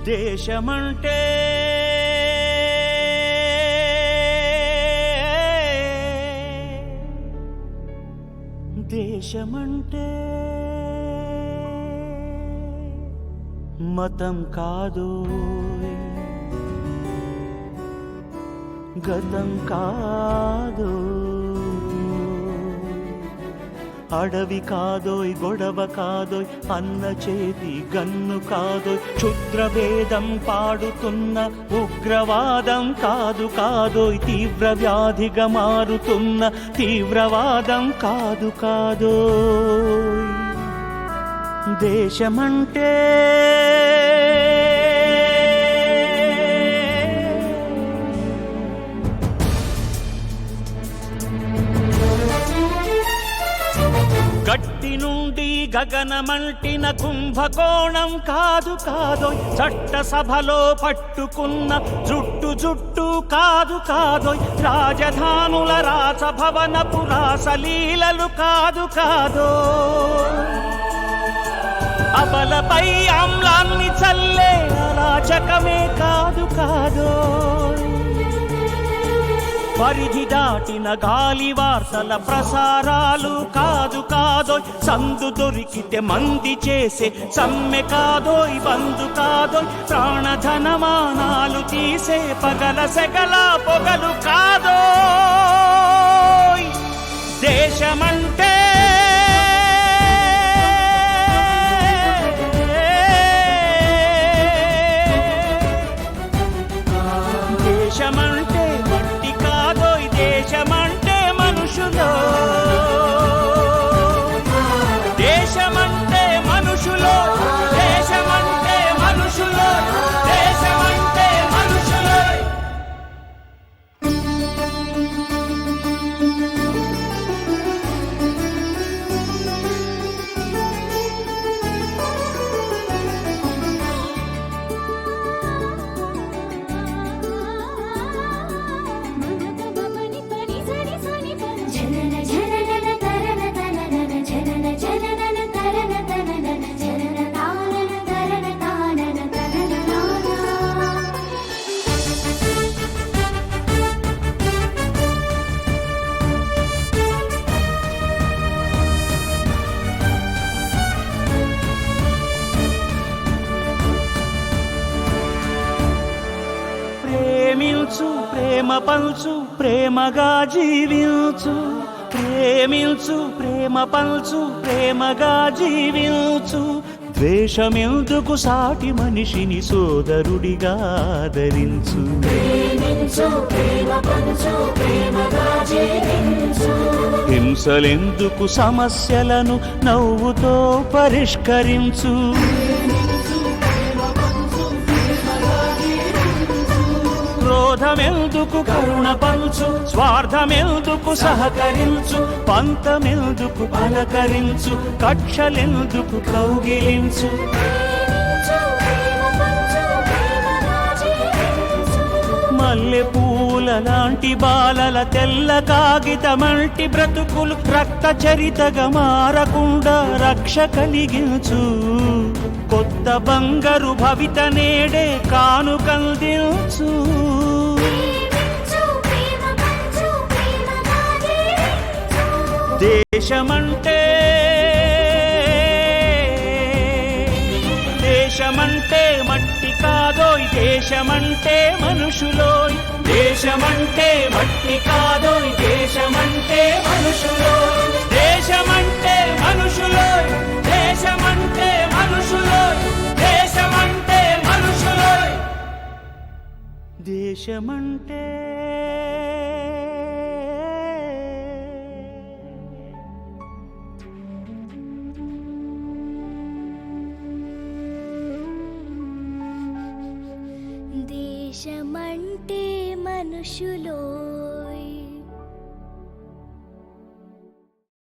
దేశమంటే దేశమంటే మతం కాదు, గతం కాదు, అడవి కాదోయ్, గొడవ కాదోయ్, అన్న చేతి గన్ను కాదోయ్, క్షుద్రవేదం పాడుతున్న ఉగ్రవాదం కాదు కాదోయ్, తీవ్ర వ్యాధిగా మారుతున్న తీవ్రవాదం కాదు కాదోయ్. దేశమంటే గట్టి నుండి గగనమంటిన కుంభకోణం కాదు కాదోయ్, చట్టసభలో పట్టుకున్న జుట్టు జుట్టు కాదు కాదోయ్, రాజధానుల రాసభవనపు రాసలీలలు కాదు కాదోయ్, అబలపై ఆమ్లాన్ని చల్లే అరాచకమే కాదు కాదోయ్, పరిధి దాటిన గాలి వార్తల ప్రసారాలు కాదు కాదోయ్, సందు దొరికితే మంది చేసే సమ్మె కాదోయ్, బంధు కాదోయ్, ప్రాణధనమానాలు తీసే పగల సెగల పొగలు కాదోయ్. దేశమంటే దేశమంటే మట్టి కాదోయ్, దేశమంటే మనుషులో, దేశమంటే మనుషులో, దేశమంటే మనుషులో, దేశమంటే మనుషులో. ప్రేమించు, ప్రేమ పంచు, ప్రేమగా జీవించు, ప్రేమించు, ప్రేమ పంచు, ప్రేమగా జీవించు, ద్వేషమెందుకు సాటి మనిషిని సోదరుడిగా ఆదరించు, హింసలెందుకు సమస్యలను నవ్వుతో పరిష్కరించు, క్రోధమెందుకు కరుణ పంచు, స్వార్థమెందుకు సహకరించు, పంతమెందుకు పలకరించు, కక్షలెందుకు కౌగిలించు, మల్లె పూల లాంటి బాలల తెల్ల కాగితమంటి బ్రతుకులు రక్త చరితగా మారకుండా రక్ష కలిగించు, కొత్త బంగారు భవిత నేడే కానుకందించు. దేశమంటే దేశమంటే మట్టి కాదోయ్, దేశమంటే మనుషులోయ్, దేశమంటే మట్టి కాదోయ్, దేశమంటే మనుషులోయ్, దేశమంటే మనుషులోయ్, దేశమంటే మనుషులోయ్, దేశమంటే మనుషులోయ్. దేశమంటే దేశమంటే మనుషులో.